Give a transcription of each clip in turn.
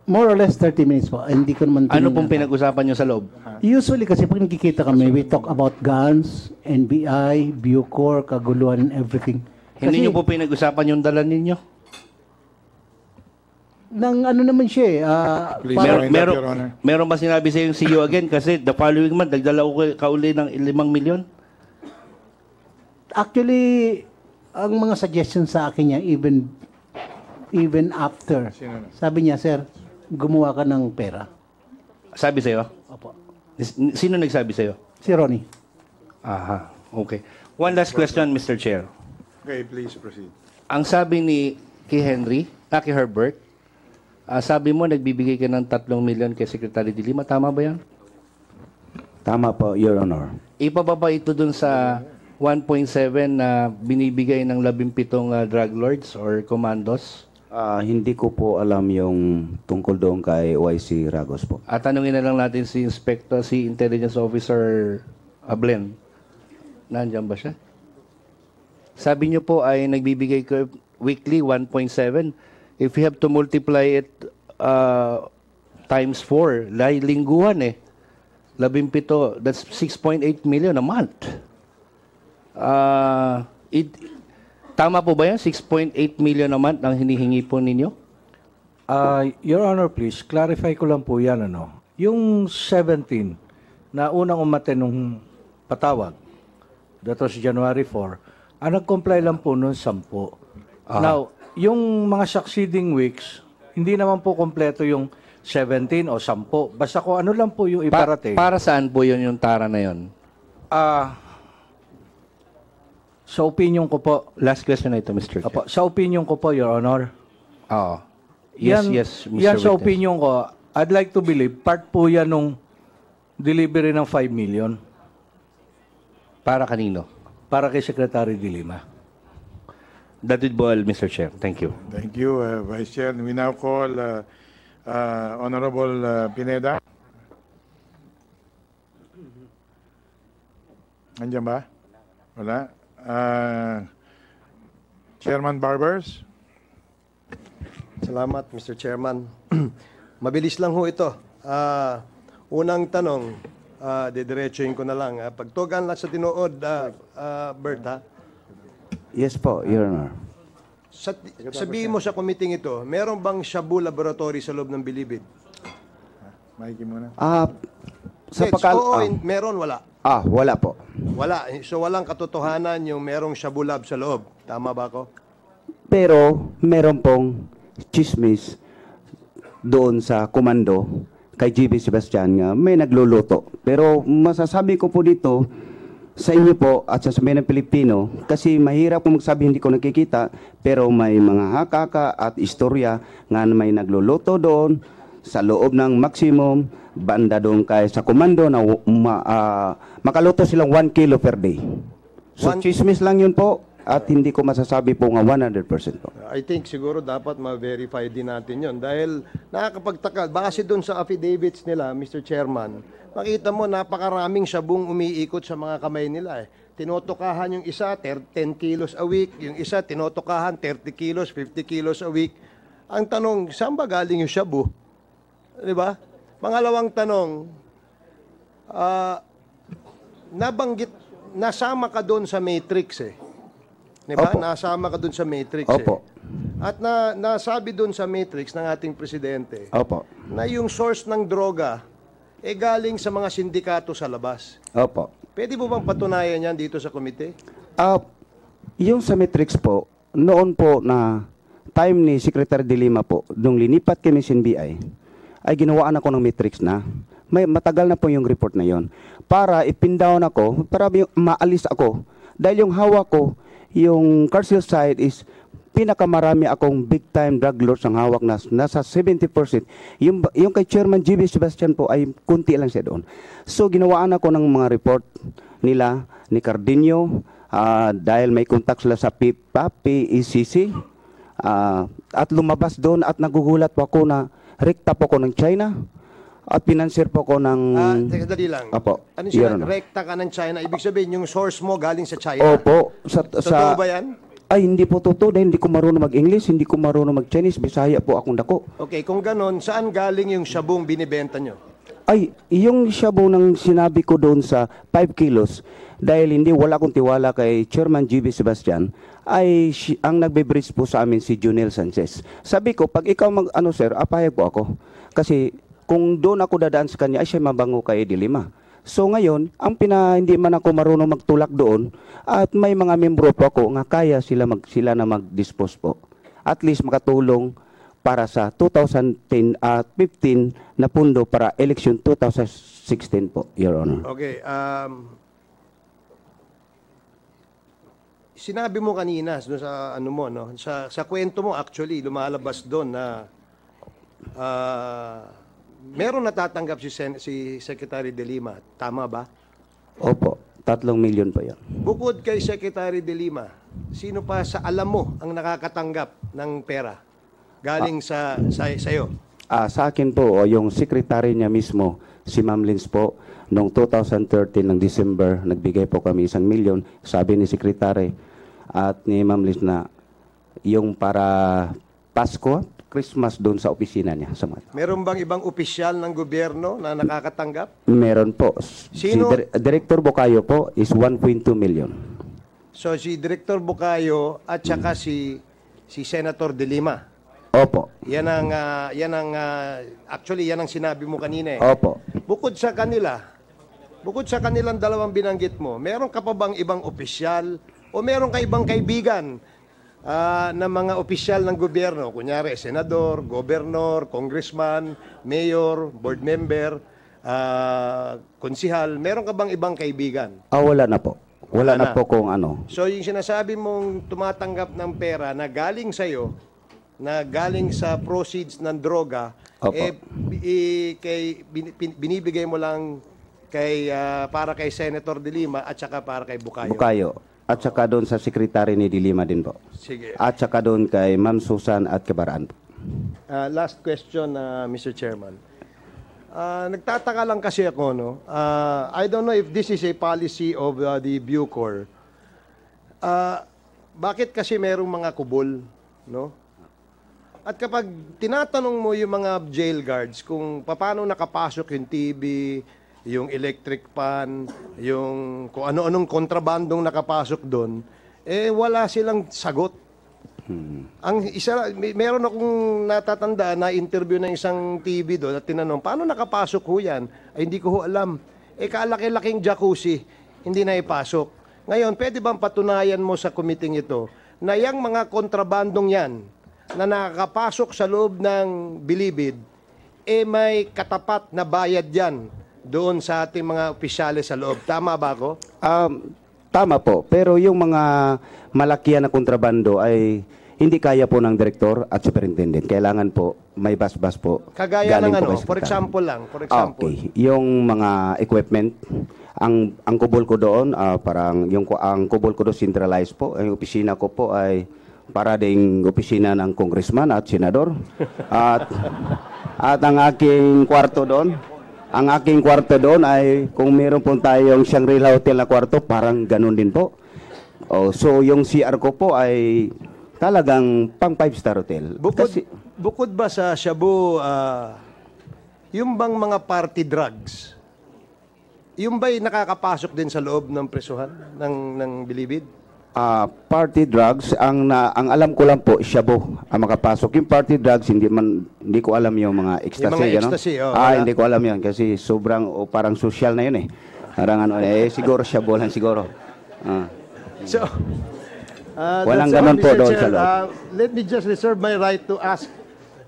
More or less 30 minutes po. Hindi ko naman Ano tinignan. pong pinag-usapan nyo sa loob? Usually kasi pag nagkikita kami, we talk about guns, NBI, Bucor, kaguluhan and everything. Hindi nyo po pinag-usapan yung dala ninyo? Nang ano naman siya eh. Please, parang- wind up, Your Honor. Meron ba sinabi sa yung see you again? Kasi the following month, nagdala ko kauli ng 5 milyon? Actually, ang mga suggestions sa akin niya, even after, sabi niya, sir, gumawa ka ng pera. Sabi sa'yo? Opo. Sino nagsabi sa'yo? Si Ronnie. Aha, okay. One last question, Mr. Chair. Okay, please proceed. Ang sabi ni kay Henry, kay Herbert, sabi mo nagbibigay ka ng 3 milyon kay Secretary de Lima. Tama ba yan? Tama po, Your Honor. Ipababa ito dun sa 1.7 na binibigay ng 17 drug lords or commandos? Hindi ko po alam yung tungkol doon kay YC Ragos po. At tanungin na lang natin si Intelligence Officer Ablen. Nandiyan ba siya? Sabi niyo po ay nagbibigay ko weekly 1.7. If you have to multiply it times 4, lingguhan eh. 17, that's 6.8 million a month. Tama po ba yan? 6.8 million a month ang hinihingi po ninyo? Your Honor, please, clarify ko lang po yan. Ano? Yung 17 na unang umate nung patawag, that was January 4, ang nag-comply lang po noon 10. Now, yung mga succeeding weeks, hindi naman po kompleto yung 17 o 10. Basta kung ano lang po yung iparating. Para saan po yun yung tara na yun? Sa opinion ko po, Last question na ito, Mr. Chair. sa opinion ko po, Your Honor, Oo. Yes, Mr. yan sa Witness. opinion ko, I'd like to believe, part po yan nung delivery ng 5 million Para kanino? para kay Secretary de Lima. That would be all, Mr. Chair. Thank you. Thank you, Vice Chair. We now call Honorable Pineda. Andiyan ba? Wala. Chairman Barbers. Salamat, Mr. Chairman. Mabilis lang ho ito. Unang tanong, didiretsuhin ko na lang. Pagtugan lang sa tinuod, Bert, ha? Yes po, Your Honor. Sabihin mo sa committee ito, meron bang Shabu Laboratory sa loob ng Bilibid? Mikey muna. Yes, meron, wala. Wala po. Wala. So walang katotohanan yung merong Shabu Lab sa loob. Tama ba ako? Pero meron pong chismis doon sa komando kay GB Sebastian nga may nagluluto. Pero masasabi ko po dito sa inyo po at sa sabihin ng Pilipino, kasi mahirap kung magsabi hindi ko nakikita, pero may mga hakaka at istorya nga may nagluluto doon sa loob ng maximum banda doon kay sa komando na makaluto silang 1 kilo per day. So chismis lang yun po at hindi ko masasabi po nga 100% po. I think siguro dapat ma-verify din natin yon dahil nakakapagtaka. Base doon sa affidavits nila, Mr. Chairman, makita mo napakaraming sabong umiikot sa mga kamay nila. Tinotokahan yung isa, 10 kilos a week. Yung isa, tinotokahan 30 kilos, 50 kilos a week. Ang tanong, saan ba galing yung shabu? Di ba? Pangalawang tanong, nabanggit, nasama ka doon sa matrix eh. Diba? Opo. Nasama ka doon sa matrix Opo. At nasabi doon sa matrix ng ating presidente Opo. na yung source ng droga galing sa mga sindikato sa labas. Opo. Pwede mo bang patunayan yan dito sa komite? Yung sa matrix po, noon po na time ni Secretary de Lima po, nung linipat kami sa NBI, ay ginawaan ako ng matrix na. Matagal na po yung report na yon. Para ipindown ako, para maalis ako. Dahil yung hawak ko, yung carcel side is pinakamarami akong big time drug lords ang hawak na nasa 70%. Yung kay Chairman GB Sebastian po ay kunti lang siya doon. So ginawaan ako ng mga report nila ni Cardinio dahil may contact sila sa PECC at lumabas doon at nagugulat po ako na rekta po ako ng China at pinanser po ko ng... Teka, dali lang. Opo. Ano siya? Rekta ka ng China. Ibig sabihin, yung source mo galing sa China. Opo. Totoo ba yan? Ay, hindi po totoo dahil hindi ko marunong mag-English, hindi ko marunong mag-Chinese, Bisaya po akong dako. Okay, kung ganon, saan galing yung shabong binibenta nyo? Ay, yung shabu ng sinabi ko doon sa 5 kilos, dahil hindi wala akong tiwala kay Chairman GB Sebastian, ay ang nagbe-bridge po sa amin si Junel Sanchez. Sabi ko, pag ikaw sir, apayag po ako. Kasi kung doon ako dadaan sa kanya, ay siya mabango kay Dilima. So ngayon, hindi man ako marunong magtulak doon, at may mga membro po ako nga kaya sila na mag-dispose po. At least makatulong para sa 2015 na pundo para election 2016 po, Your Honor. Okay, sinabi mo kanina no, sa ano mo no, sa kwento mo actually lumalabas doon na meron natatanggap si Secretary De Lima, tama ba? Opo, 3 million po yan. Bukod kay Secretary De Lima, sino pa sa alam mo ang nakakatanggap ng pera galing sa iyo? Sa akin po, yung secretary niya mismo, si Ma'am Lins po, noong 2013 ng December, nagbigay po kami 1 million. Sabi ni secretary at ni Ma'am Lins na yung para Pasko, Christmas doon sa opisina niya. Meron bang ibang opisyal ng gobyerno na nakakatanggap? Meron po. Sino? Si Director Bocayo po is 1.2 million. So si Director Bocayo at saka si Senator De Lima. Opo. Yan ang actually yan ang sinabi mo kanina eh. Opo. Bukod sa kanilang dalawang binanggit mo, meron ka pa bang ibang opisyal o meron ka ibang kaibigan na mga opisyal ng gobyerno, kunyari senador, gobernador, congressman, mayor, board member, konsihal, meron ka bang ibang kaibigan? Wala na po. Wala na po kung ano. So yung sinasabi mong tumatanggap ng pera na galing sa'yo, na galing sa proceeds ng droga, Opo. binibigay mo lang para kay Senator De Lima at saka para kay Bukayo. Bukayo. At saka doon sa sekretary ni Dilima din po. Sige. At saka doon kay Ma'am Susan at Kabaraan po. Last question, Mr. Chairman. Nagtataka lang kasi ako, no? I don't know if this is a policy of the Bucor. Bakit kasi merong mga kubol, no? At kapag tinatanong mo yung mga jail guards kung paano nakapasok yung TV, yung electric pan, yung kung ano-anong kontrabandong nakapasok doon, wala silang sagot. Meron akong natatanda na interview ng isang TV doon at tinanong, paano nakapasok ho yan? Ay, hindi ko ho alam. Kalaki-laking jacuzzi, hindi na ipasok. Ngayon, pwede bang patunayan mo sa committee ito na yung mga kontrabandong yan na nakakapasok sa loob ng Bilibid, may katapat na bayad yan doon sa ating mga opisyales sa loob. Tama ba ako? Tama po. Pero yung mga malakihan na kontrabando ay hindi kaya po ng direktor at superintendent. Kailangan po may bas-bas po. Kagaya galing ng po ano? kay For secretary. example lang. For example. Okay. Yung mga equipment, ang kubol ko doon, ang kubol ko doon centralized po. Ang opisina ko po ay para ding opisina ng congressman at senador. At ang aking kwarto doon, ay kung meron po tayong Shangri-La Hotel na kwarto, parang ganun din po. So yung CR ko po ay talagang pang 5-star hotel. Bukod ba sa shabu, yung bang mga party drugs, yung ba'y nakakapasok din sa loob ng presuhan ng Bilibid? Party drugs, ang alam ko lang po, shabu ang makapasok. Yung party drugs, hindi ko alam yung mga ecstasy. Yung mga gano? ecstasy, wala. Hindi ko alam yun kasi sobrang, parang social na yun eh. Parang siguro shabu lang siguro. So, Walang that's all, ganon po Mr. doon Chair. sa loob. Let me just reserve my right to ask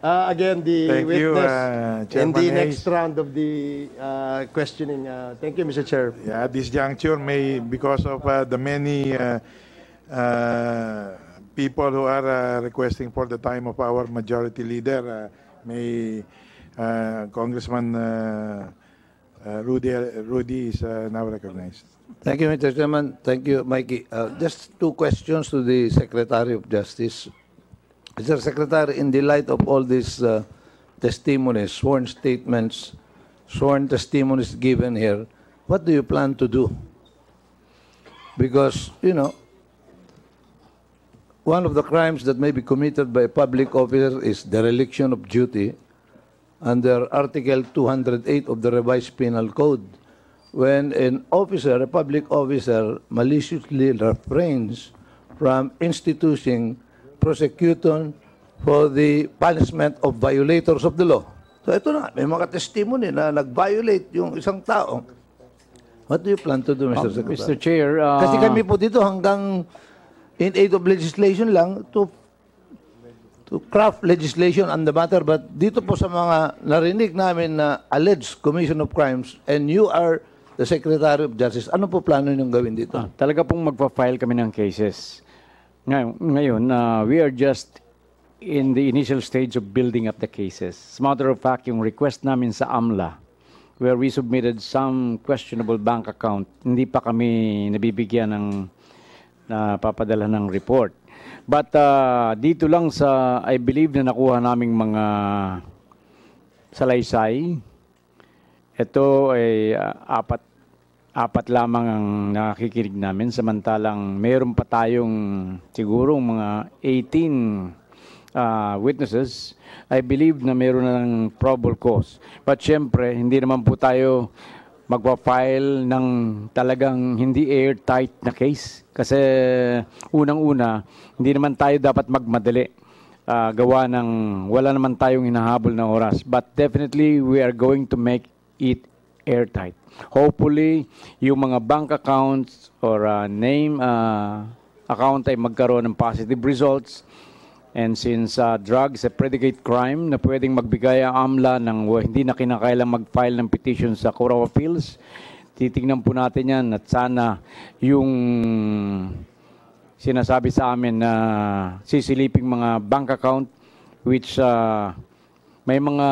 again the Thank you, witness in Chairman the Hayes. next round of the questioning. Thank you, Mr. Chair. Yeah, at this juncture, because of the many people who are requesting for the time of our majority leader, may Congressman Rudy is now recognized. Thank you, Mr. Chairman. Thank you, Mikey. Just 2 questions to the Secretary of Justice. Mr. Secretary, in the light of all these testimonies, sworn statements, sworn testimonies given here, what do you plan to do? Because, one of the crimes that may be committed by a public officer is dereliction of duty under Article 208 of the Revised Penal Code. When an officer, a public officer, maliciously refrains from instituting prosecution for the punishment of violators of the law. So ito na, may mga testimony na nag-violate yung isang tao. What do you plan to do, Mr. Secretary? Mr. Chair, Kasi kami po dito hanggang in aid of legislation lang to craft legislation on the matter, but dito po sa mga narinig namin na alleged commission of crimes and you are the Secretary of Justice, ano po plano niyong gawin dito? talaga pong magpa-file kami ng cases. Ngayon, we are just in the initial stage of building up the cases. As a matter of fact, yung request namin sa AMLA, where we submitted some questionable bank account, hindi pa kami nabibigyan ng napapadala ng report. But dito lang sa, I believe na nakuha naming mga salaysay, ito ay apat lamang ang nakikinig namin, samantalang mayroon pa tayong siguro mga 18 witnesses. I believe na mayroon na ng probable cause. But syempre, hindi naman po tayo magpa-file ng talagang hindi airtight na case. Kasi unang-una, hindi naman tayo dapat magmadali. Gawa ng wala naman tayong hinahabol na oras. But definitely, we are going to make it airtight. Hopefully, yung mga bank accounts or name account ay magkaroon ng positive results. And since drugs a predicate crime na pwedeng magbigay ang AMLA ng hindi na kinakailang mag-file ng petition sa Court of Appeals, titignan po natin yan at sana yung sinasabi sa amin na sisiliping mga bank account which may mga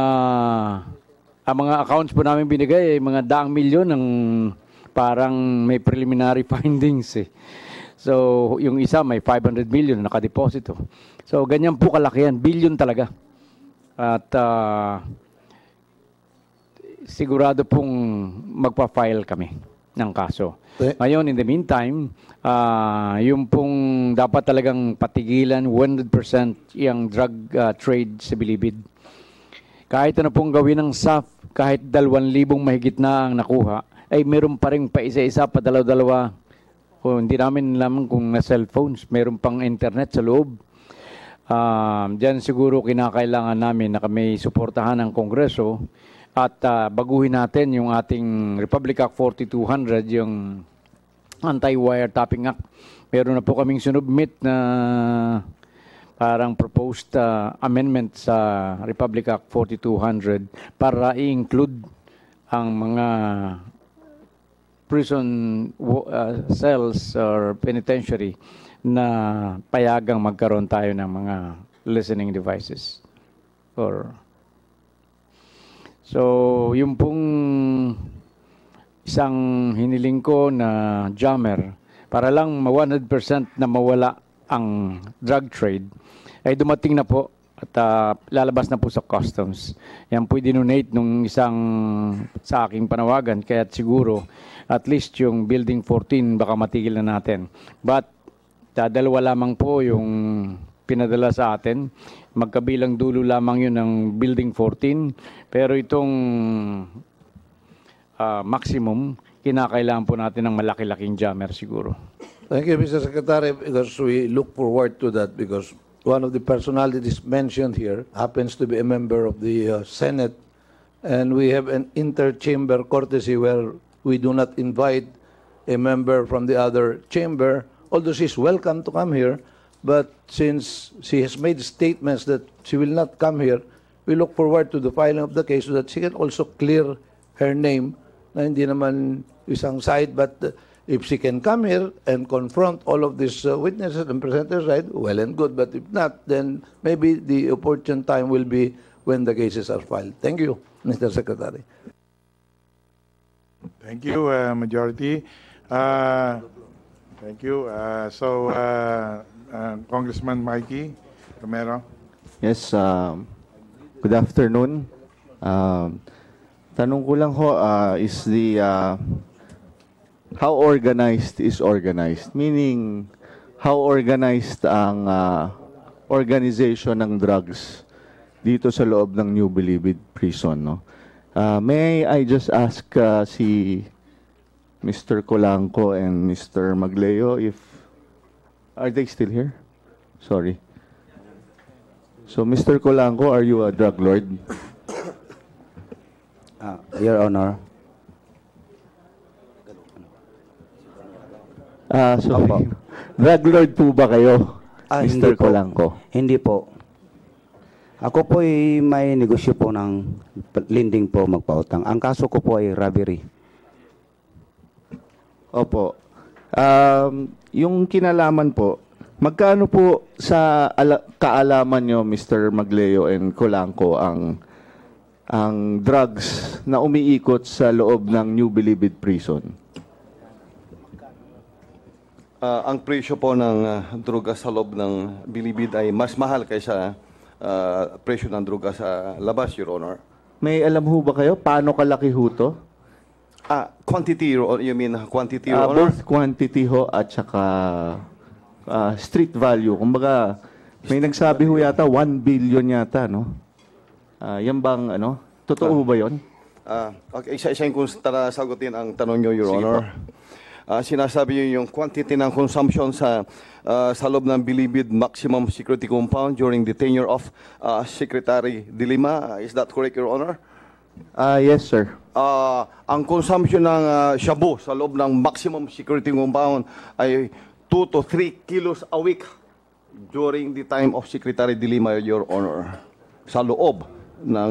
accounts po namin binigay mga daang milyon ng parang may preliminary findings eh. So, yung isa may 500 million na nakadeposito. So, ganyan po kalaki yan. Billion talaga. At sigurado pong magpa-file kami ng kaso. Ngayon, in the meantime, yung pong dapat talagang patigilan 100% yung drug trade sa Bilibid. Kahit ano pong gawin ng SAF, kahit 2,000 mahigit na ang nakuha, ay meron pa rin pa isa-isa, pa dalaw-dalawa. Hindi namin alam kung na cellphones, meron pang internet sa loob. Diyan siguro kinakailangan namin na kami suportahan ng Kongreso at baguhin natin yung ating Republic Act 4200, yung Anti-Wiretapping Act. Meron na po kaming sinubmit na parang proposed amendment sa Republic Act 4200 para i-include ang mga prison cells or penitentiary na payagang magkaroon tayo ng mga listening devices. So, yung pong isang hiniling ko na jammer, para lang 100% na mawala ang drug trade, ay dumating na po at lalabas na po sa customs. Yan po dinonate nung isang sa aking panawagan, kaya siguro at least yung Building 14 baka matigil na natin. But dalawa lamang po yung pinadala sa atin. Magkabilang dulo lamang yun ng Building 14. Pero itong maximum, kinakailangan po natin ng malaki-laking jammer siguro. Thank you, Mr. Secretary, because we look forward to that because one of the personalities mentioned here happens to be a member of the Senate, and we have an inter-chamber courtesy where we do not invite a member from the other chamber, although she's welcome to come here, but since she has made statements that she will not come here, we look forward to the filing of the case so that she can also clear her name na hindi naman isang side, but if she can come here and confront all of these witnesses and present her side, well and good. But if not, then maybe the opportune time will be when the cases are filed. Thank you, Mr. Secretary. Thank you, Majority. Thank you. Congressman Mikey Romero. Yes, good afternoon. Tanong ko lang ho, is the how organized is organized? Meaning, how organized ang organization ng drugs dito sa loob ng New Bilibid Prison, no? May I just ask si Mr. Colanco and Mr. Magleo if are they still here? Sorry. So Mr. Colanco, are you a drug lord? Your Honor. Sorry. Drug lord po ba kayo, Hindi Mr. po. Colanco? Hindi po. Ako po ay may negosyo po ng lending po magpautang. Ang kaso ko po ay robbery. Opo. Yung kinalaman po, magkano po sa kaalaman nyo, Mr. Magleo and Colanco, ang drugs na umiikot sa loob ng New Bilibid Prison? Ang presyo po ng droga sa loob ng Bilibid ay mas mahal kaysa presyo ng droga sa labas, Your Honor. May alam ho ba kayo paano kalaki ho to? Quantity, you mean quantity, Your Honor? Both quantity ho at saka street value. Kumbaga, may nagsabi ho yata 1 billion yata, no? Yan bang, ano? Totoo ba yun? Okay, isa-isahin kung sagutin ang tanong nyo, Your Honor. Sinasabi nyo yung quantity ng consumption sa loob ng Bilibid Maximum Security Compound during the tenure of Secretary De Lima. Is that correct, Your Honor? Yes, sir. Ang consumption ng shabu sa loob ng Maximum Security Compound ay 2 to 3 kilos a week during the time of Secretary De Lima, Your Honor. Sa loob ng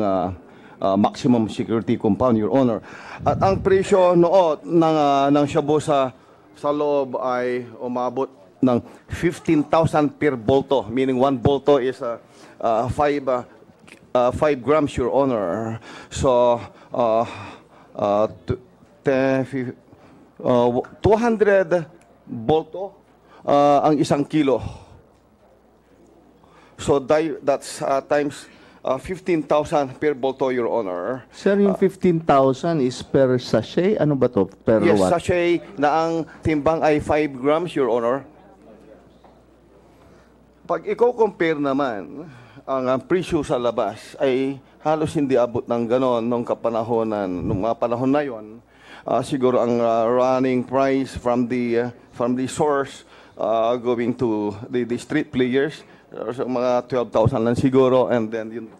Maximum Security Compound, Your Honor. At ang presyo noon ng shabu sa loob ay umabot ng 15,000 per bolto, meaning 1 bolto is 5 grams, Your Honor. So, 200 bolto ang isang kilo. So, that's times 15,000 per bolto, Your Honor. Sir, yung 15,000 is per sachet? Ano ba to? Per Yes, what? sachet na ang timbang ay 5 grams, Your Honor. Pag ikaw compare naman, ang presyo sa labas ay halos hindi abot ng ganon nung mga panahon na yon. Siguro ang running price from the source going to the street players, mga 12,000 lang siguro, and then yung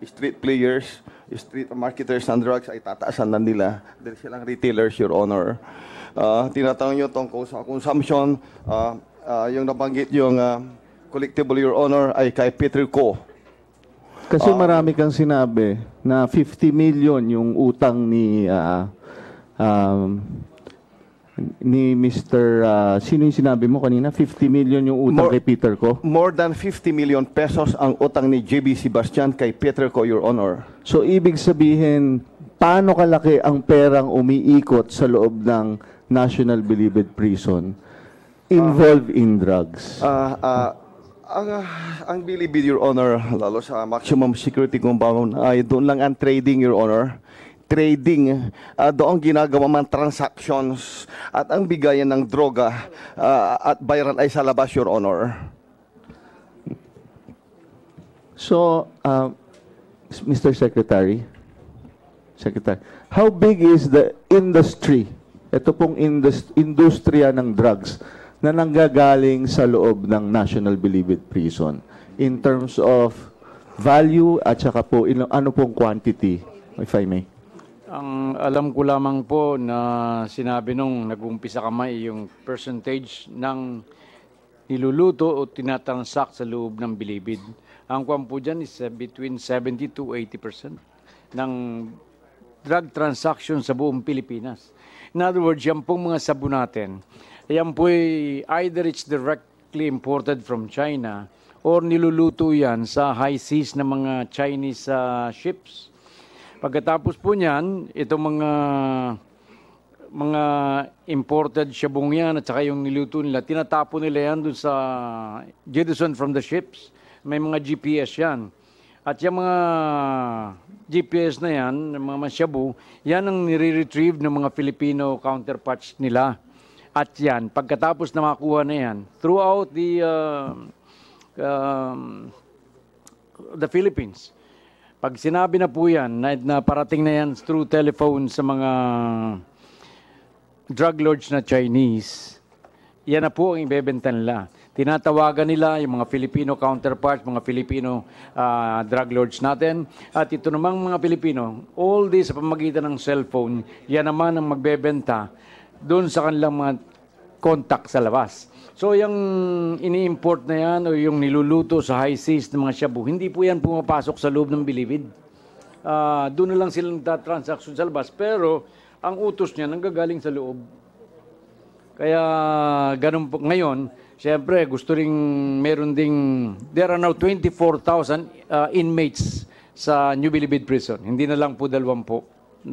street players, street marketers ng drugs ay tataasan na nila dahil silang retailers, Your Honor. Tinatanong nyo tungkol sa consumption, yung nabanggit yung collectible, Your Honor, ay kay Peter Co. Kasi marami kang sinabi na 50 million yung utang ni Mr. Sino yung sinabi mo kanina? 50 million yung utang kay Peter Co? More than 50 million pesos ang utang ni JB Sebastian kay Peter Co, Your Honor. So, ibig sabihin, paano kalaki ang perang umiikot sa loob ng National Bilibid Prison involved in drugs? Ang Bilibid, Your Honor, lalo sa Maximum Security Compound, ay doon lang ang trading, Your Honor. Trading, doon ginagawa man transactions at ang bigayan ng droga at bayaran ay sa labas, Your Honor. So, Mr. Secretary, how big is the industry, ito pong industriya ng drugs na nanggagaling sa loob ng National Bilibid Prison in terms of value at saka po ano pong quantity, if I may? Ang alam ko lamang po na sinabi nung nag-umpisa kamay yung percentage ng niluluto o tinatransact sa loob ng Bilibid. Ang kwan po dyan is between 70 to 80% ng drug transaction sa buong Pilipinas. In other words, yan pong mga sabu natin, yan po either it's directly imported from China or niluluto yan sa high seas ng mga Chinese ships. Pagkatapos po niyan, itong mga imported shabong yan at saka yung niluto nila, tinatapo nila yan dun sa jettison from the ships. May mga GPS yan. At yung mga GPS na yan, mga shabu, yan ang nire-retrieve ng mga Filipino counterparts nila. At yan, pagkatapos na makuha na yan, throughout the Philippines, pag sinabi na po yan, na parating na yan through telephone sa mga drug lords na Chinese, yan na po ang ibebenta nila. Tinatawagan nila yung mga Filipino counterparts, mga Filipino drug lords natin. At ito namang mga Filipino, all this sa pamagitan ng cellphone, yan naman ang magbebenta doon sa kanilang mga contact sa labas. So yung ini-import na yan o yung niluluto sa high seas ng mga shabu, hindi po yan pumapasok sa loob ng bilibid. Doon na lang silang transaction sa labas. Pero ang utos niya nanggagaling sa loob. Kaya ganun po. Ngayon, siyempre gusto ring meron ding, there are now 24,000 inmates sa New Bilibid Prison. Hindi na lang po 20,000.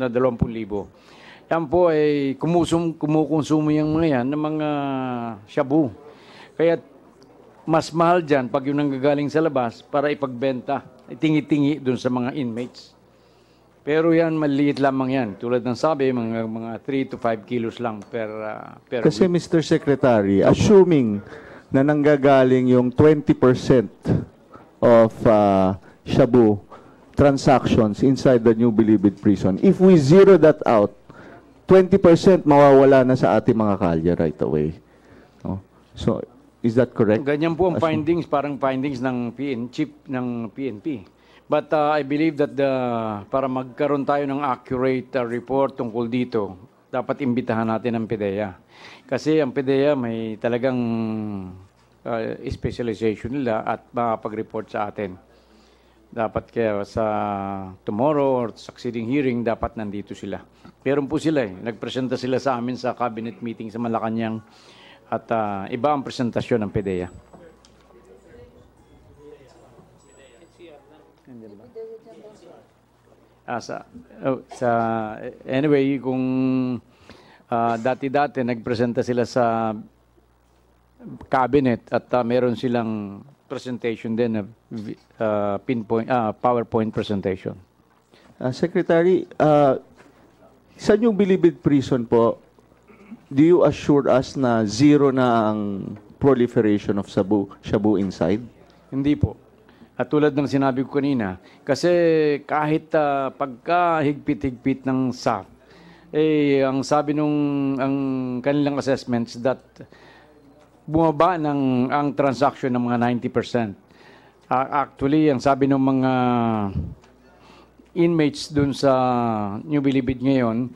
Yan po ay kumukonsumo yung mga yan ng mga shabu. Kaya mas mahal dyan pag yung nanggagaling sa labas para ipagbenta, itingi-tingi dun sa mga inmates. Pero yan, maliit lamang yan. Tulad ng sabi, mga 3 to 5 kilos lang per Kasi week. Mr. Secretary, assuming na nanggagaling yung 20% of shabu transactions inside the New Bilibid Prison, if we zero that out, 20% mawawala na sa ating mga kalye right away. No? So, is that correct? Ganyan po ang findings, parang findings ng PNP. But I believe that para magkaroon tayo ng accurate report tungkol dito, dapat imbitahan natin ang PDEA. Kasi ang PDEA may talagang specialization nila at makapag-report sa atin. Dapat kaya sa tomorrow or succeeding hearing, dapat nandito sila. Meron po sila eh. Nagpresenta sila sa amin sa cabinet meeting sa Malacanang at iba ang presentasyon ng PDEA. Anyway, kung dati-dati nagpresenta sila sa cabinet at meron silang presentation din na PowerPoint presentation. Secretary, sa New Bilibid Prison po, do you assure us na zero na ang proliferation of shabu inside? Hindi po. At tulad ng sinabi ko kanina, kasi kahit pagka-higpit-higpit ng SAF, ang sabi ang kanilang assessments that bumaba ang transaction ng mga 90%. Actually, ang sabi ng mga inmates dun sa New Bilibid ngayon,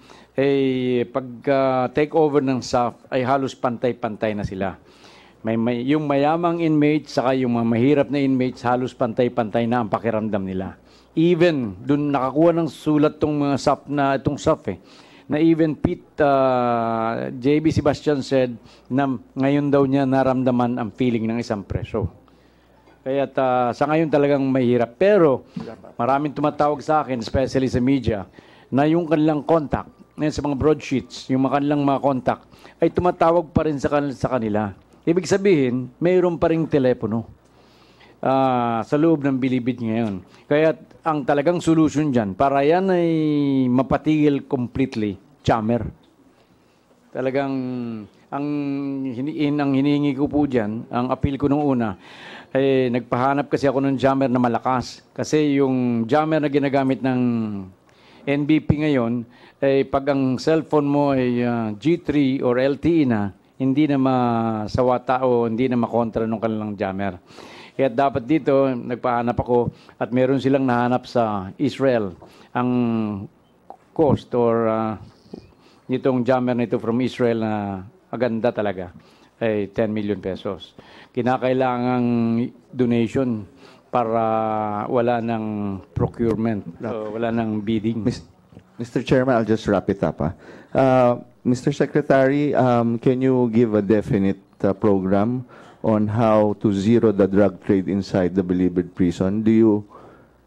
pagka-take over ng SAF ay halos pantay-pantay na sila. Yung mayamang inmates saka yung mga mahirap na inmates halos pantay-pantay na ang pakiramdam nila. Even dun nakakuha ng sulat tong mga itong SAF na even JB Sebastian said na ngayon daw niya naramdaman ang feeling ng isang preso. Kaya sa ngayon talagang mahirap. Pero maraming tumatawag sa akin, especially sa media, na yung kanilang contact, sa mga broadsheets, yung kanilang mga contact, ay tumatawag pa rin sa kanila. Ibig sabihin, mayroon pa ring telepono sa loob ng Bilibid ngayon. Kaya ang talagang solution dyan, para yan ay mapatigil completely, jammer. Talagang ang hinihingi ko po dyan, ang appeal ko nung una, nagpahanap kasi ako ng jammer na malakas. Kasi yung jammer na ginagamit ng NBP ngayon, pag ang cellphone mo ay G3 or LTE na, hindi na masawata o hindi na makontra ng kanilang jammer. Kaya dapat dito, nagpahanap ako at meron silang nahanap sa Israel. Ang cost or nitong jammer nito from Israel na maganda talaga ay 10 million pesos. Kinakailangang donation para wala ng procurement, wala ng bidding. Mr. Chairman, I'll just wrap it up. Mr. Secretary, can you give a definite program on how to zero the drug trade inside the Bilibid prison?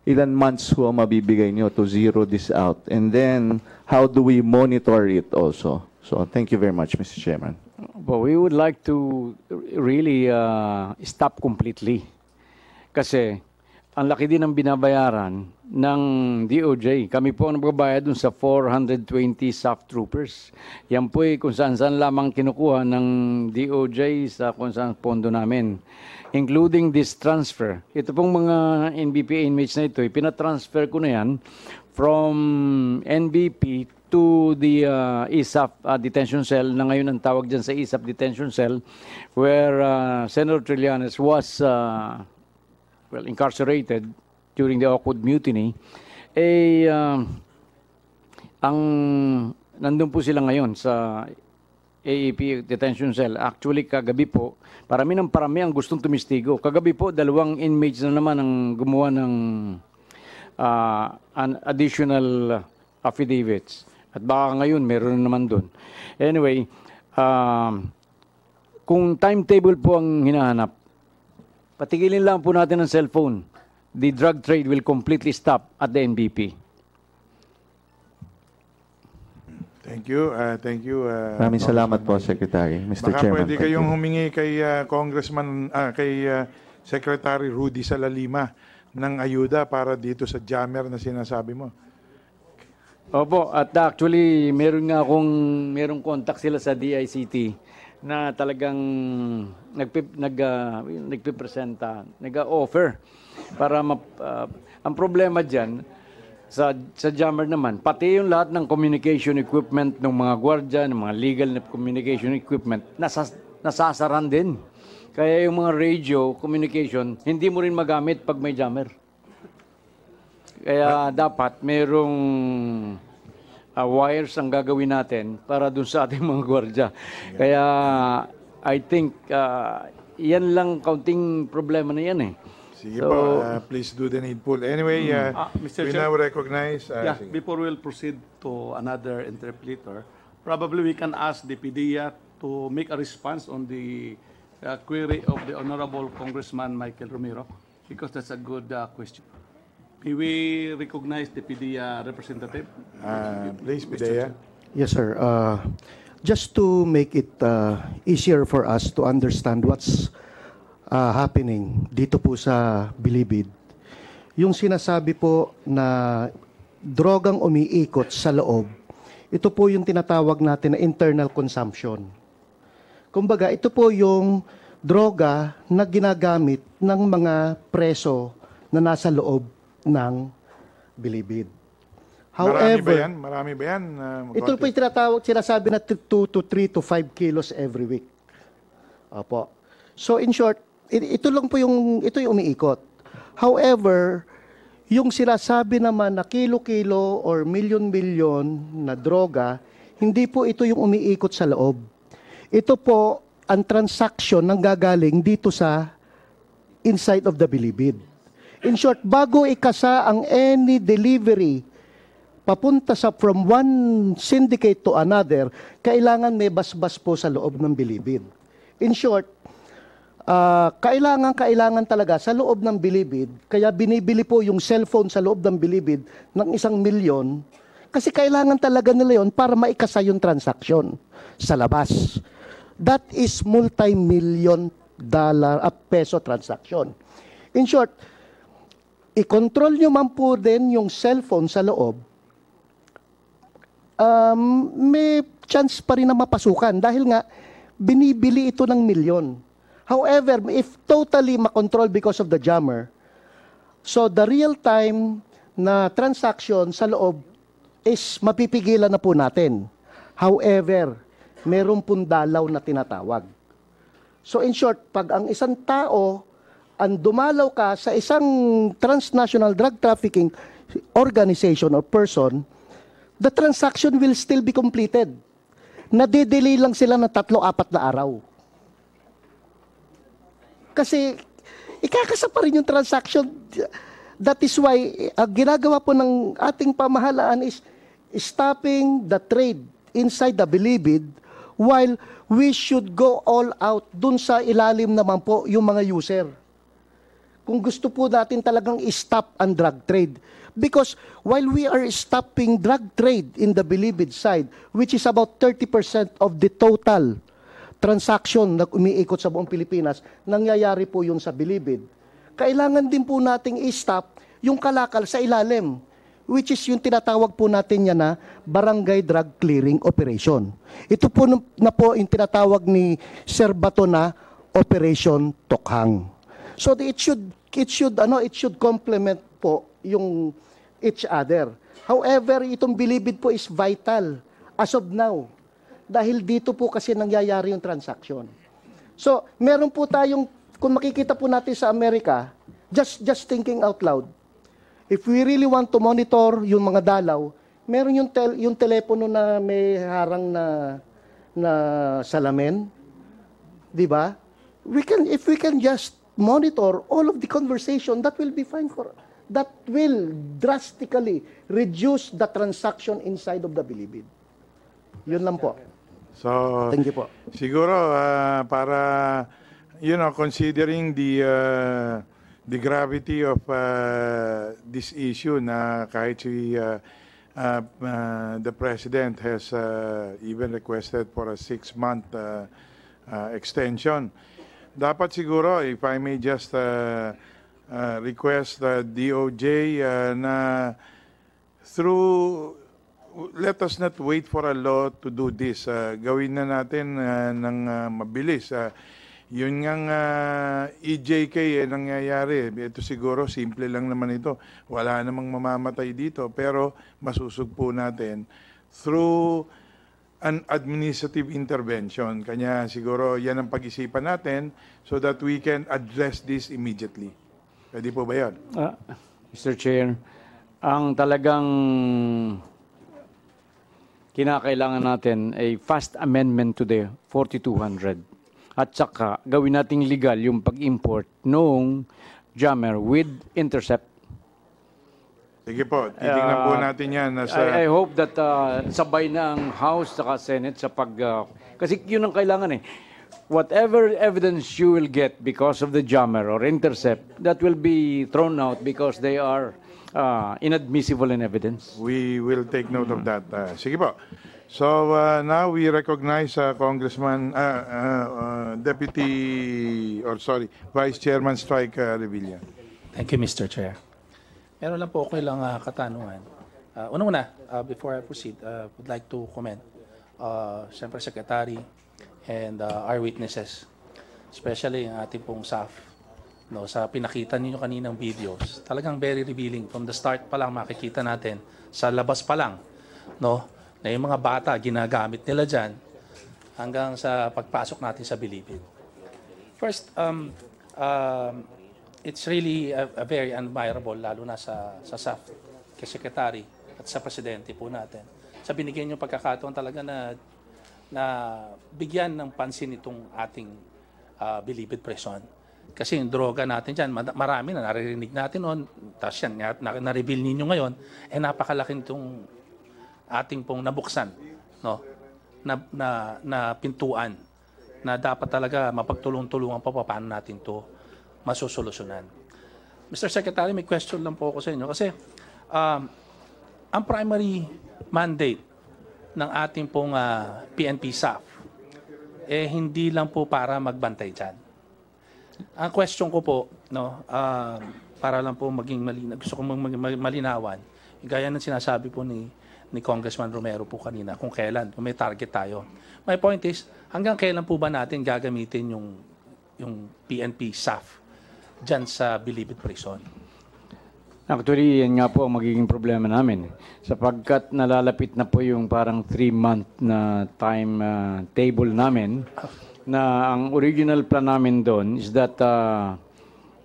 Ilan months ho ang mabibigay nyo to zero this out? And then, how do we monitor it also? So, thank you very much, Mr. Chairman. Well, we would like to really stop completely. Kasi ang laki din ng binabayaran ng DOJ. Kami po ang nagbabayad dun sa 420 SAF troopers. Yan po kung saan-saan lamang kinukuha ng DOJ sa kung saan pondo namin. Including this transfer. Ito pong mga NBP inmates na ito, pinatransfer ko na yan from NBP to the ISAP detention cell na ngayon ang tawag dyan sa ISAP detention cell where Senator Trillanes was incarcerated during the Oakwood Mutiny. Nandun po sila ngayon sa AEP detention cell. Actually, kagabi po, parami ang gustong tumistigo. Kagabi po, 2 inmates na naman ang gumawa ng an additional affidavits. At baka ngayon, meron na naman doon. Anyway, kung timetable po ang hinahanap, patigilin lang po natin ang cellphone. The drug trade will completely stop at the NBP. Thank you. Thank you. Maraming salamat po, Secretary. Mr. Baka Chairman. pwede kayong humingi kay Secretary Rudy Salalima ng ayuda para dito sa jammer na sinasabi mo. Opo, at actually merong contact sila sa DICT na talagang nagpipresenta, nag-offer para ang problema diyan sa jammer naman, pati yung lahat ng communication equipment ng mga gwardiya, ng mga legal na communication equipment, nasasaran din. Kaya yung mga radio communication, hindi mo rin magamit pag may jammer. Kaya dapat merong wires ang gagawin natin para dun sa ating mga gwardiya. Kaya I think yan lang kaunting problema na yan eh. Sige po, please do the needful. Anyway, Mr. we Chair, now recognize... sige. before we'll proceed to another interpreter, probably we can ask the PDEA to make a response on the query of the Honorable Congressman Michael Romero, because that's a good question. May we recognize the PDEA representative? Please, PDEA. Yes, sir. Just to make it easier for us to understand what's happening dito po sa Bilibid, yung sinasabi po na drogang umiikot sa loob, ito po yung tinatawag natin na internal consumption. Kumbaga, ito po yung droga na ginagamit ng mga preso na nasa loob ng Bilibid. However, Marami ba yan? ito po yung tinatawag, sinasabi na 2 to 3 to 5 kilos every week. Opo. So in short, ito lang po yung umiikot. However, yung sinasabi naman na kilo-kilo or milyon-milyon na droga, hindi po ito yung umiikot sa loob. Ito po ang transaction ng gagaling dito sa inside of the Bilibid. In short, bago ikasa ang any delivery papunta from one syndicate to another, kailangan may basbas po sa loob ng Bilibid. In short, kailangan talaga sa loob ng Bilibid, kaya binibili po yung cellphone sa loob ng Bilibid ng 1 milyon, kasi kailangan talaga nila yon para maikasa yung transaksyon sa labas. That is multi-million peso transaction. In short, i-control nyo man po din yung cellphone sa loob, may chance pa rin na mapasukan dahil nga binibili ito ng milyon. However, if totally makontrol because of the jammer, so the real-time na transaction sa loob is mapipigilan na po natin. However, meron pong dalaw na tinatawag. So in short, pag ang isang tao ang dumalaw ka sa isang transnational drug trafficking organization or person, the transaction will still be completed. Nadidelay lang sila ng 3-4 na araw. Kasi ikakasa pa rin yung transaction. That is why ginagawa po ng ating pamahalaan is stopping the trade inside the Bilibid while we should go all out dun sa ilalim naman po yung mga user. Kung gusto po natin talagang stop ang drug trade. Because while we are stopping drug trade in the Bilibid side, which is about 30% of the total transaction na umiikot sa buong Pilipinas, nangyayari po yun sa Bilibid. kailangan din po nating i-stop yung kalakal sa ilalim, which is yung tinatawag po natin yan na Barangay Drug Clearing Operation. Ito po na po yung tinatawag ni Sir Bato na Operation Tokhang. So it should complement po yung each other. However, itong bilibid po is vital as of now. Dahil dito po kasi nangyayari yung transaction. So, meron po tayong, kung makikita po natin sa Amerika, just thinking out loud, if we really want to monitor yung mga dalaw, meron yung telepono na may harang na salamin, di ba? If we can just monitor all of the conversation, that will be fine that will drastically reduce the transaction inside of the bilibid. Yun lang po. So, thank you po. Siguro para considering the gravity of this issue na kahit the president has even requested for a 6-month extension. Dapat siguro, if I may just request the DOJ na let us not wait for a law to do this. Gawin na natin ng mabilis. Yun ngang EJK nangyayari. Ito siguro, simple lang naman ito. Wala namang mamamatay dito. Pero masusugpo natin through an administrative intervention. Kanya siguro yan ang pag-isipan natin so that we can address this immediately. Pwede po ba yan? Mr. Chair, ang talagang kinakailangan natin ay fast amendment to the 4200. At saka gawin nating legal yung pag-import noong jammer with intercept. Sige po, titingnan po natin yan. I hope that sabay na ang House saka Senate sa kasi yun ang kailangan eh. Whatever evidence you will get because of the jammer or intercept, that will be thrown out because they are inadmissible in evidence. We will take note of that. Sige po. So now we recognize Congressman, Vice Chairman Strike Revilla. Thank you, Mr. Chair. Meron lang po ako ilang katanungan. Una-una, before I proceed, would like to comment, Siyempre Secretary and our witnesses, especially ang ating pong SAF, no, sa pinakita ninyo kaninang videos, talagang very revealing. From the start pa lang makikita natin, sa labas pa lang, no, na yung mga bata ginagamit nila dyan hanggang sa pagpasok natin sa bilibid. First, it's really a very admirable, lalo na sa SAF, kay Secretary at sa Presidente po natin. Sa binigyan nyo pagkakataon talaga na bigyan ng pansin itong ating bilibid prison. Kasi yung droga natin dyan, marami na naririnig natin noon, tapos yan, na-reveal ninyo ngayon, napakalaking itong ating pong nabuksan, no? na pintuan, na dapat talaga mapagtulong-tulungan pa paano natin to masusolusyonan. Mr. Secretary, may question lang po ako sa inyo. Kasi ang primary mandate ng ating pong PNP SAF, hindi lang po para magbantay dyan. Ang question ko po, no, para lang po maging malinaw, gusto ko malinawan, gaya ng sinasabi po ni Congressman Romero po kanina, kung kailan, kung may target tayo. My point is, hanggang kailan po ba natin gagamitin yung PNP SAF dyan sa Bilibid Prison? Actually, yan nga po ang magiging problema namin. Sapagkat nalalapit na po yung parang 3-month na time table namin, na ang original plan namin doon is that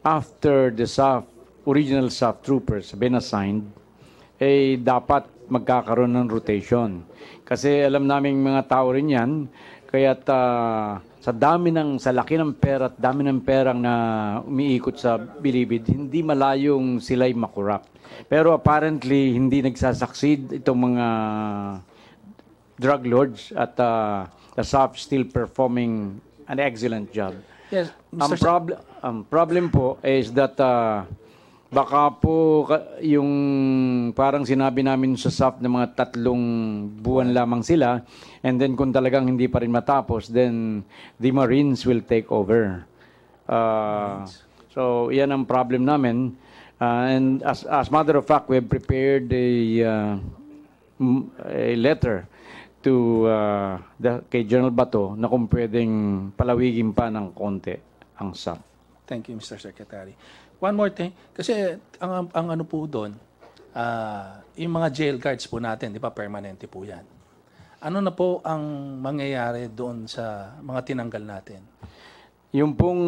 after the original SAF troopers have been assigned, dapat magkakaroon ng rotation. Kasi alam namin mga tao rin yan, kaya't sa laki ng pera at dami ng perang na umiikot sa bilibid, hindi malayong sila'y makurap. Pero apparently, hindi nagsasucceed itong mga drug lords at the SAF still performing an excellent job. Yes, Ang problem po is that baka po yung parang sinabi namin sa SAF na mga 3 buwan lamang sila, and then kung talagang hindi pa rin matapos, then the Marines will take over. So, yan ang problem namin. And as matter of fact, we have prepared a letter to kay General Bato na kung pwedeng palawigin pa ng konti ang SAF. Thank you, Mr. Secretary. One more thing, kasi ang ano po doon, yung mga jail guards po natin, di ba, permanente po yan. Ano na po ang mangyayari doon sa mga tinanggal natin? Yung pong,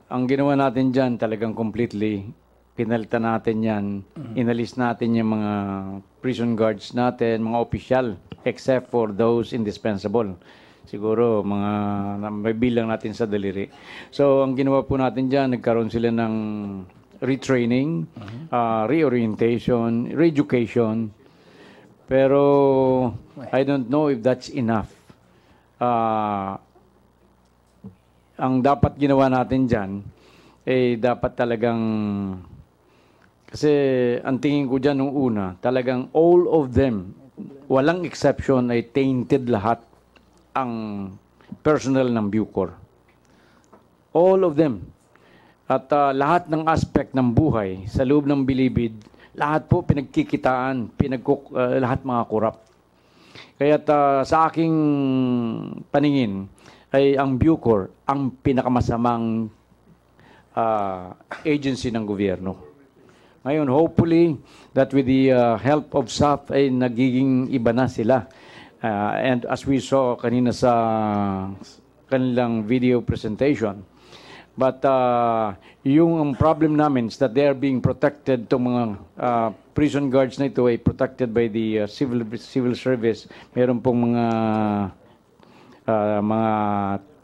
ang ginawa natin dyan talagang completely, pinalitan natin yan, inalis natin yung mga prison guards natin, mga opisyal, except for those indispensable. Siguro, mga may bilang natin sa daliri. So, ang ginawa po natin dyan, nagkaroon sila ng retraining, reorientation, reeducation. Pero, I don't know if that's enough. Ang dapat ginawa natin dyan, dapat talagang, kasi ang tingin ko dyan nung una, talagang all of them, walang exception, ay tainted lahat ang personnel ng Bucor. All of them. At lahat ng aspect ng buhay sa loob ng Bilibid, lahat po pinagkikitaan, lahat mga korap. Kaya sa aking paningin, ay ang Bucor ang pinakamasamang agency ng gobyerno. Ngayon, hopefully, that with the help of SAF ay nagiging iba na sila. And as we saw kanina sa kanilang video presentation, but yung problem namin is that they are being protected, itong mga prison guards na ito ay protected by the civil service. Meron pong mga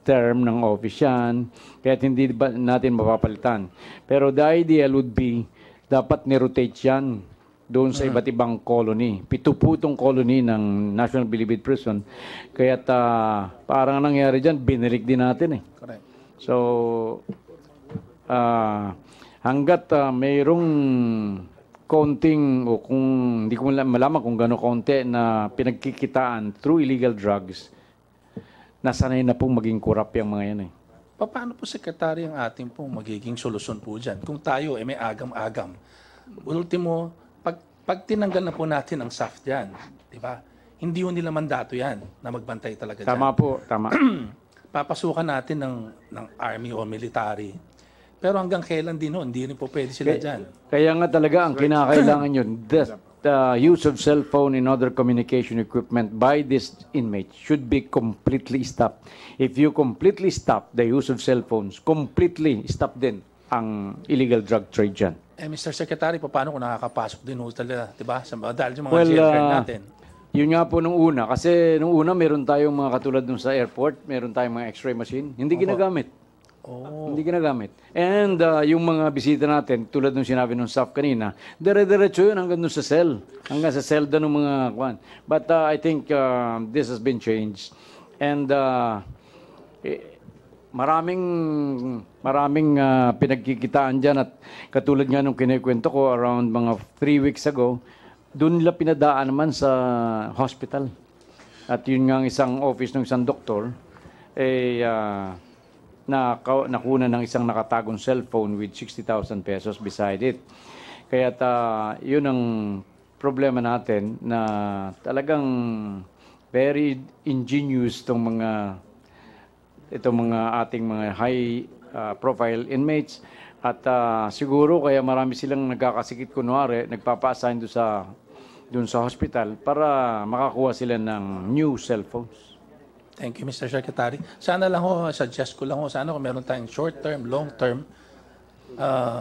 term ng office yan, kaya hindi natin mapapalitan. Pero the ideal would be, dapat ni-rotate yan doon sa iba't ibang colony. 7 putong colony ng National Bilibid Prison. Kaya parang nangyari dyan, binirik din natin eh. Correct. So, hanggat mayroong konting, o kung hindi ko malaman kung gano'ng konti na pinagkikitaan through illegal drugs, nasanay na pong maging korap yung mga yan eh. Paano po, Secretary, ang ating pong magiging solusyon po dyan? Kung tayo may agam-agam, ultimo, pag tinanggal na po natin ang SAF dyan, di ba? Hindi yun nila mandato yan na magbantay talaga dyan. Tama po, tama. Papasukan natin ng army o military. Pero hanggang kailan din hindi rin po pwede sila dyan. Kaya nga talaga ang kinakailangan yun, the use of cell phone and other communication equipment by this inmate should be completely stopped. If you completely stop the use of cell phones, completely stop din ang illegal drug trade dyan. Mr. Secretary, paano kung nakakapasok din talaga, di ba? Dahil yung mga jail guard natin. Yun nga po nung una. Kasi nung una, meron tayong mga katulad nung sa airport, meron tayong mga x-ray machine. Hindi ginagamit. Hindi ginagamit. And yung mga bisita natin, tulad nung sinabi nung staff kanina, dire-diretso yun hanggang sa cell. Hanggang sa cell ng mga kwan. But I think this has been changed. And maraming pinagkikitaan dyan. At katulad nga nung kinikwento ko, around mga 3 weeks ago, doon nila pinadaan naman sa hospital. At yun nga ang isang office ng isang doktor, nakuna ng isang nakatagong cellphone with 60,000 pesos beside it. Kaya yun ang problema natin na talagang very ingenious itong mga ating mga high profile inmates at siguro kaya marami silang nagkakasikit kunwari, nagpapa-assign doon sa hospital para makakuha sila ng new cellphones. Thank you, Mr. Secretary. Sana lang suggest ko lang sana kung meron tayong short term, long term,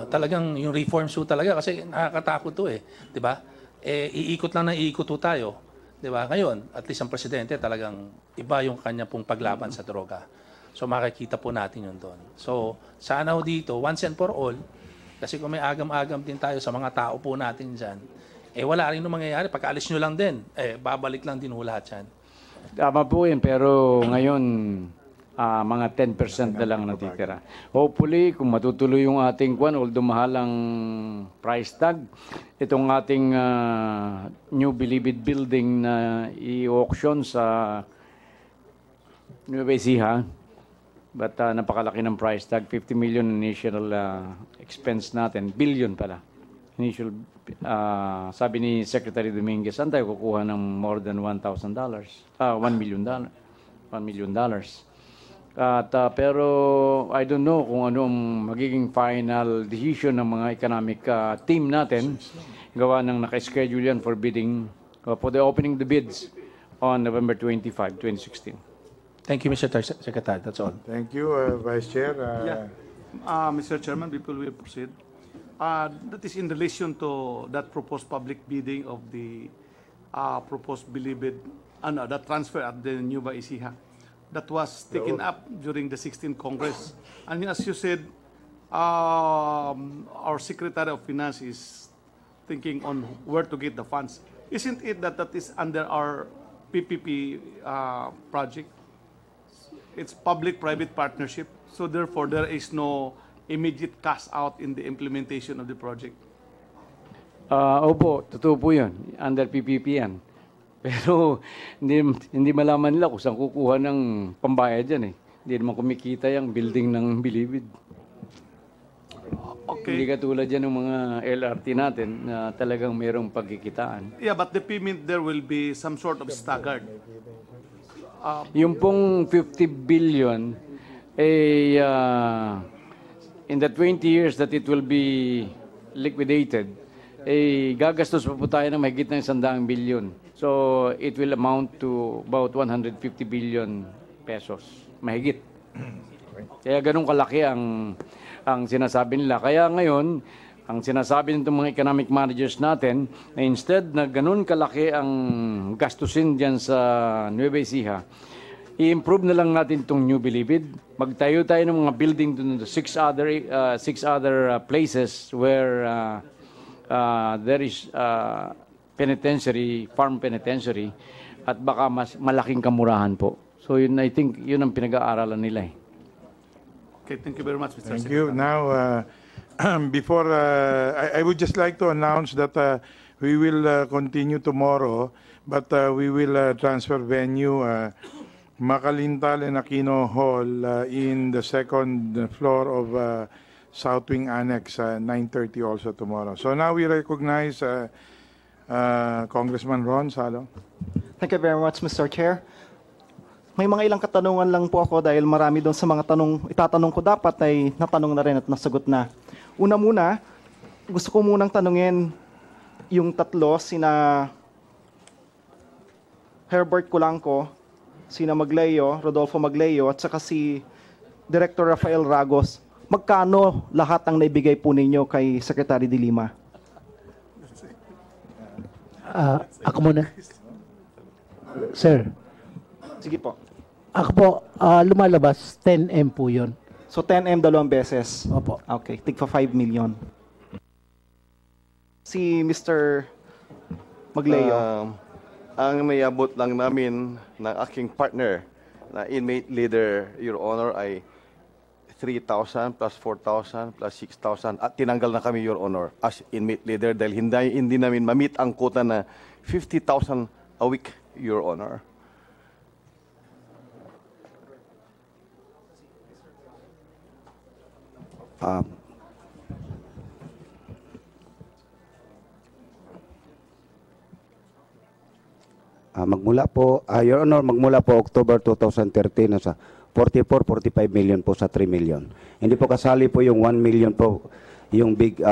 talagang yung reforms talaga kasi nakakatakot to di ba? Iikot lang iikot tayo, di ba? Ngayon, at least ang presidente talagang iba yung kanya pong paglaban sa droga. So makikita po natin yun doon. So sana dito, once and for all, kasi kung may agam-agam din tayo sa mga tao po natin dyan, wala rin nung mangyayari. Pagkaalis nyo lang din, babalik lang din lahat yan. Tama po yun, pero ngayon, mga 10% na lang natitira. Hopefully, kung matutuloy yung ating although mahal ang price tag, itong ating new Bilibid building na i-auction sa Nueva Ecija, But napakalaki ng price tag, 50 million initial expense natin, billion pala. Initial, sabi ni Secretary Dominguez, saan tayo kukuha ng more than $1 million. $1 million. At, pero I don't know kung anong magiging final decision ng mga economic team natin. Gawa ng naka-schedule yan for bidding, for the opening the bids on November 25, 2016. Thank you, Mr. Secretary. That's all. Thank you, Vice Chair. Mr. Chairman, before we proceed, that is in relation to that proposed public bidding of the proposed Bilibid, that transfer at the New Baisiha. That was taken up during the 16th Congress. And as you said, our Secretary of Finance is thinking on where to get the funds. Isn't it that is under our PPP project? It's public-private partnership, so therefore there is no immediate cash out in the implementation of the project. Opo, totoo po yun. Under PPP yan. Pero hindi malaman nila kung saan kukuha ng pambayad yan eh. Hindi naman kumikita yung building ng Bilibid. Okay. Hindi katulad yan ng mga LRT natin na talagang mayroong pagkikitaan. Yeah, but the payment there will be some sort of staggered. Yung pong 50 billion, in the 20 years that it will be liquidated, gagastos pa po tayo ng mahigit ng 100 billion. So, it will amount to about 150 billion pesos. Mahigit. Kaya ganun kalaki ang sinasabi nila. Kaya ngayon, ang sinasabi nitong mga economic managers natin, na instead na ganun kalaki ang gastusin dyan sa Nueva Ecija, i-improve na lang natin itong New Bilibid. Magtayo tayo ng mga building dun to six other places where there is penitentiary, farm penitentiary, at baka mas malaking kamurahan po. So yun, I think yun ang pinag-aaralan nila eh. Okay, thank you very much, Mr. Thank Secretary. you. Now, before, I would just like to announce that we will continue tomorrow, but we will transfer venue Macalintal and Aquino Hall in the second floor of South Wing Annex, 9:30 also tomorrow. So now we recognize Congressman Ron Salo. Thank you very much, Mr. Chair. May mga ilang katanungan lang po ako dahil marami doon sa mga itatanong ko dapat ay natanong na rin at nasagot na. Una muna, gusto ko munang tanungin yung tatlo, sina Herbert Culanco, sina Magleo, Rodolfo Magleo, at saka si Director Rafael Ragos. Magkano lahat ang naibigay po ninyo kay Secretary de Lima? Ako muna. Sir. Sige po. Ako po, lumalabas, 10M po yun. So 10M dalawang beses? Opo. Okay, tigpa 5 million. Si Mr. Magleo. Ang mayabot lang namin ng aking partner na inmate leader, Your Honor, ay 3,000 plus 4,000 plus 6,000 at tinanggal na kami, Your Honor, as inmate leader dahil hindi namin ma-meet ang quota na 50,000 a week, Your Honor. Magmula po, Your Honor, magmula po October 2013 nasa 45 million po sa 3 million. Hindi po kasali po yung 1 million po, yung big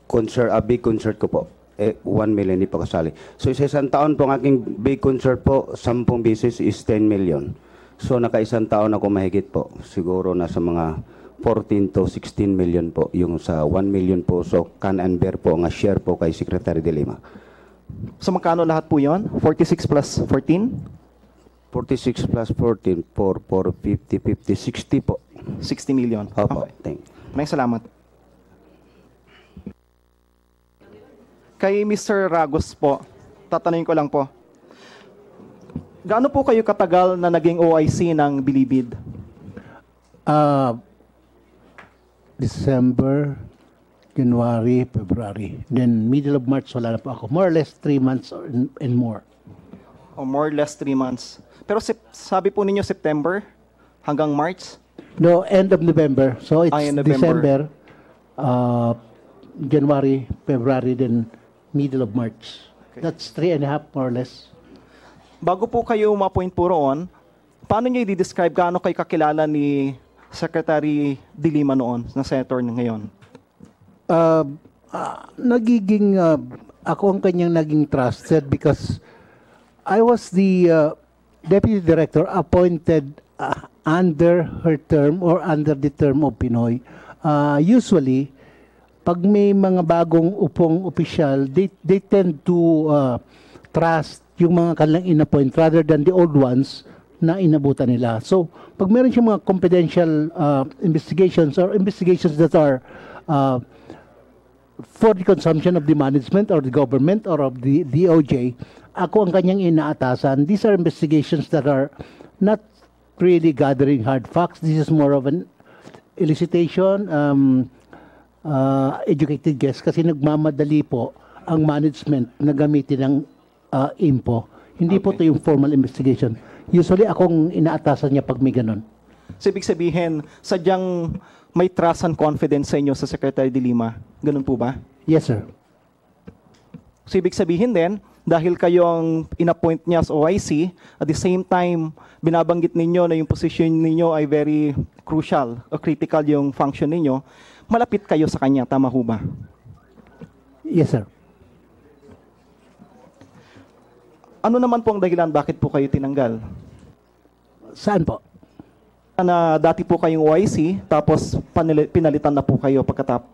concert ko po. 1 million hindi po kasali. So sa isang taon po ang aking big concert po, 10 beses is 10 million. So naka-isang taon ako mahigit po. Siguro nasa mga 14 to 16 million po. Yung sa 1 million po, so can and bear po, nga share po kay Secretary de Lima. So magkano lahat po yon? 46 plus 14? 46 plus 14, 50, 60 po. 60 million. Opo, Okay. thank you. May salamat. Kay Mr. Ragos po, tatanungin ko lang po. Gaano po kayo katagal na naging OIC ng Bilibid? December, January, February. Then middle of March, wala na po ako. More or less 3 months and more. O more or less 3 months. Pero sabi po ninyo September hanggang March? No, end of November. So it's In December, January, February, then middle of March. That's 3.5 more or less. Bago po kayo ma-appoint po roon, paano niyo i-describe gaano kayo kakilala ni Secretary De Lima noon, na senator ngayon? Ako ang kanyang naging trusted because I was the deputy director appointed under her term or under the term of Pinoy. Usually, pag may mga bagong upong opisyal, they tend to trust yung mga kanilang in-appoint rather than the old ones na inabutan nila. So, pag meron siyang mga confidential investigations or investigations that are for the consumption of the management or the government or of the DOJ, ako ang kanyang inaatasan. These are investigations that are not really gathering hard facts. This is more of an elicitation, educated guess, kasi nagmamadali po ang management na gamitin ng info. Hindi po ito yung formal investigation. Usually, akong inaatasan niya pag may ganun. So, ibig sabihin, sadyang may trust and confidence sa inyo sa Secretary De Lima. Ganun po ba? Yes, sir. So, ibig sabihin din, dahil kayo ang in-appoint niya sa OIC, at the same time, binabanggit ninyo na yung position ninyo ay very crucial o critical yung function ninyo, malapit kayo sa kanya. Tama ho ba? Yes, sir. Ano naman po ang dahilan bakit po kayo tinanggal? Saan po? Na dati po kayong OIC, tapos pinalitan na po kayo pagkatapos.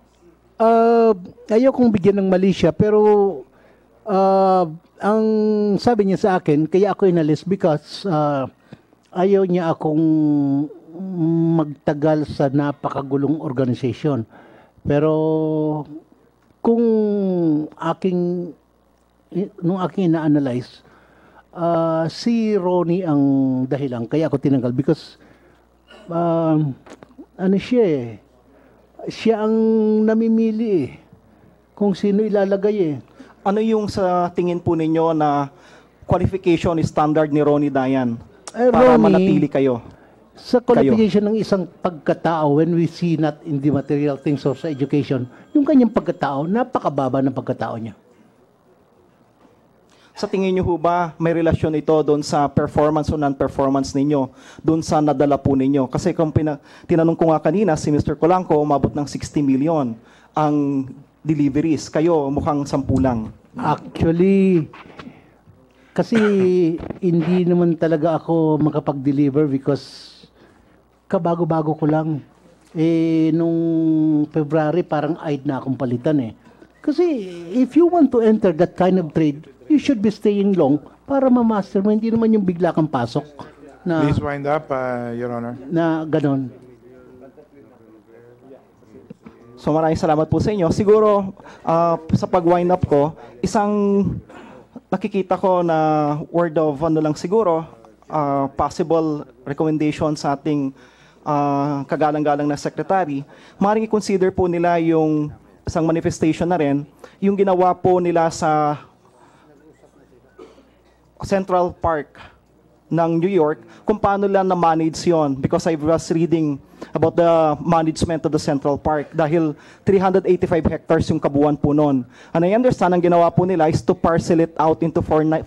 Ayokong bigyan ng mali siya, pero ang sabi niya sa akin, kaya ako inalis because ayaw niya akong magtagal sa napakagulong organisasyon. Pero kung nung aking ina-analyze, si Ronnie ang dahilan kaya ako tinanggal because siya ang namimili kung sino ilalagay Ano yung sa tingin po ninyo na qualification standard ni Ronnie Dayan para Ronnie, manatili kayo? Sa qualification ng isang pagkatao, when we see not in the material things or sa education, yung kanyang pagkatao, napakababa ng pagkatao niya. Sa tingin niyo ho ba may relasyon ito doon sa performance o non-performance ninyo, doon sa nadala po ninyo? Kasi kung tinanong ko nga kanina, si Mr. Colanco, umabot ng 60 million ang deliveries. Kayo, mukhang 10 lang. Actually, kasi hindi naman talaga ako makapag-deliver because kabago-bago ko lang. Nung February, parang aid na akong palitan Kasi if you want to enter that kind of trade, you should be staying long para ma-master mo. Hindi naman yung bigla kang pasok. Na, Please wind up, Your Honor. Na ganon. So maraming salamat po sa inyo. Siguro sa pag-wind up ko, isang nakikita ko na word of lang siguro, possible recommendation sa ating kagalang-galang na secretary, maaaring i-consider po nila yung isang manifestation na rin, yung ginawa po nila sa Central Park ng New York, kung paano lang na-manage yon. Because I was reading about the management of the Central Park dahil 385 hectares yung kabuuan po noon. And I understand, ang ginawa po nila is to parcel it out into 49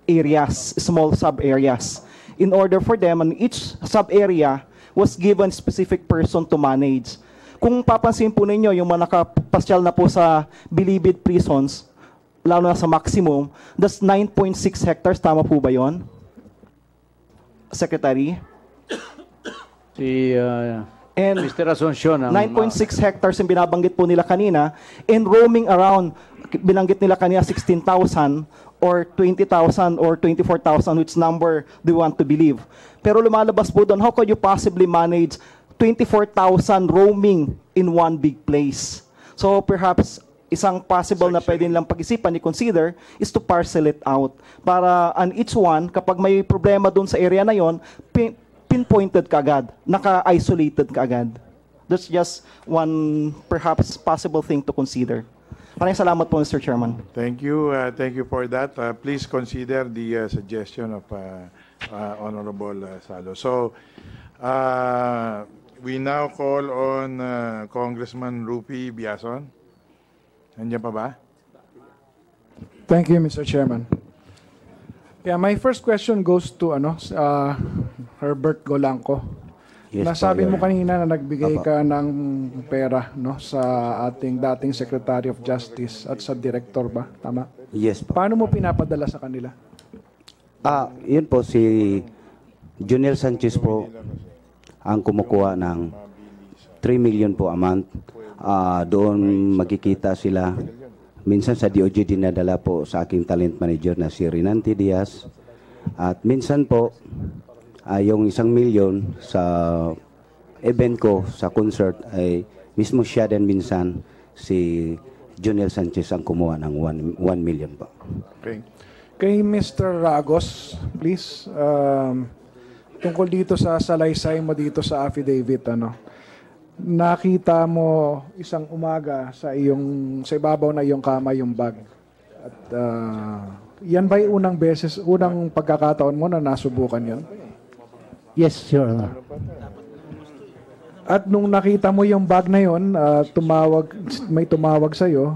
areas, small sub-areas. In order for them, and each sub-area was given specific person to manage. Kung papansin po ninyo, yung mga nakapasyal na po sa Bilibid prisons, lalo na sa maximum, that's 9.6 hectares. Tama po ba yon, Secretary? Si Mr. Asuncion. 9.6 hectares yung binabanggit po nila kanina, and roaming around, binanggit nila kanina 16,000 or 20,000 or 24,000, which number do you want to believe? Pero lumalabas po doon, how could you possibly manage 24,000 roaming in one big place? So perhaps isang possible na pwede nilang pag-isipan, i-consider, is to parcel it out. Para on each one, kapag may problema doon sa area na yon, pinpointed ka agad, naka-isolated ka agad. That's just one perhaps possible thing to consider. Maraming salamat po, Mr. Chairman. Thank you for that. Please consider the suggestion of Honorable Salo. So, We now call on Congressman Rupi Biason. Nandiyan pa ba? Thank you, Mr. Chairman. Yeah, my first question goes to Herbert Golanco. Yes, Nasabi po, mo Your kanina na nagbigay Apo. ka ng pera sa ating dating Secretary of Justice at sa Director ba? Tama? Yes po. Paano mo pinapadala sa kanila? Yun po si Juniel Sanchez po ang kumukuha ng 3 million po a month. Doon magkikita sila. Minsan sa DOJ dinadala po sa aking talent manager na si Rinante Diaz. At minsan po, yung 1 million sa event ko, sa concert, ay mismo siya din minsan si Juniel Sanchez ang kumuha ng 1 million po. Okay. Kay Mr. Ragos, please, tungkol dito sa salaysay mo dito sa affidavit, nakita mo isang umaga sa ibabaw na iyong kama yung bag. At yan ba yung unang pagkakataon mo na nasubukan yon? Yes, Your Honor. At nung nakita mo yung bag na yon, may tumawag sa iyo,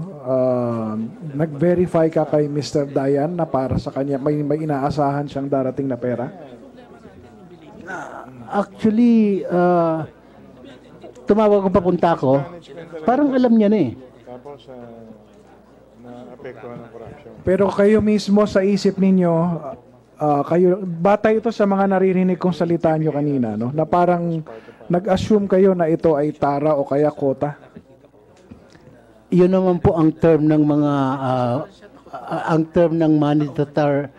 nag-verify ka kay Mr. Dayan na para sa kanya may inaasahan siyang darating na pera? Actually, tumawag kung papunta ako, parang alam niya na eh. Tapos, naapektuhan ng corruption. Pero kayo mismo sa isip ninyo, batay ito sa mga naririnig kong salita nyo kanina, na parang nag-assume kayo na ito ay tara o kaya kota? Yun naman po ang term ng mga, ang term ng money that are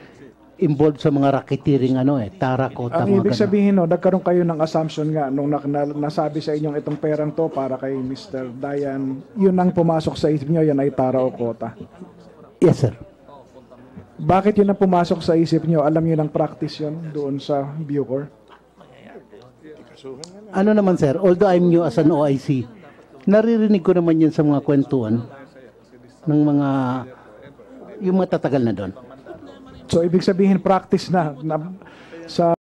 involved sa mga racketeering, tara, kota. Ang ibig sabihin, nagkaroon kayo ng assumption nga nung nasabi sa inyong itong perang to para kay Mr. Dayan, yun ang pumasok sa isip nyo, yan ay tara o kota? Yes, sir. Bakit yun ang pumasok sa isip nyo? Alam nyo ng practice yun doon sa Bucor? Ano naman, sir, although I'm new as an OIC, naririnig ko naman yun sa mga kwentuhan ng yung mga tatagal na doon. So, ibig sabihin, practice na sa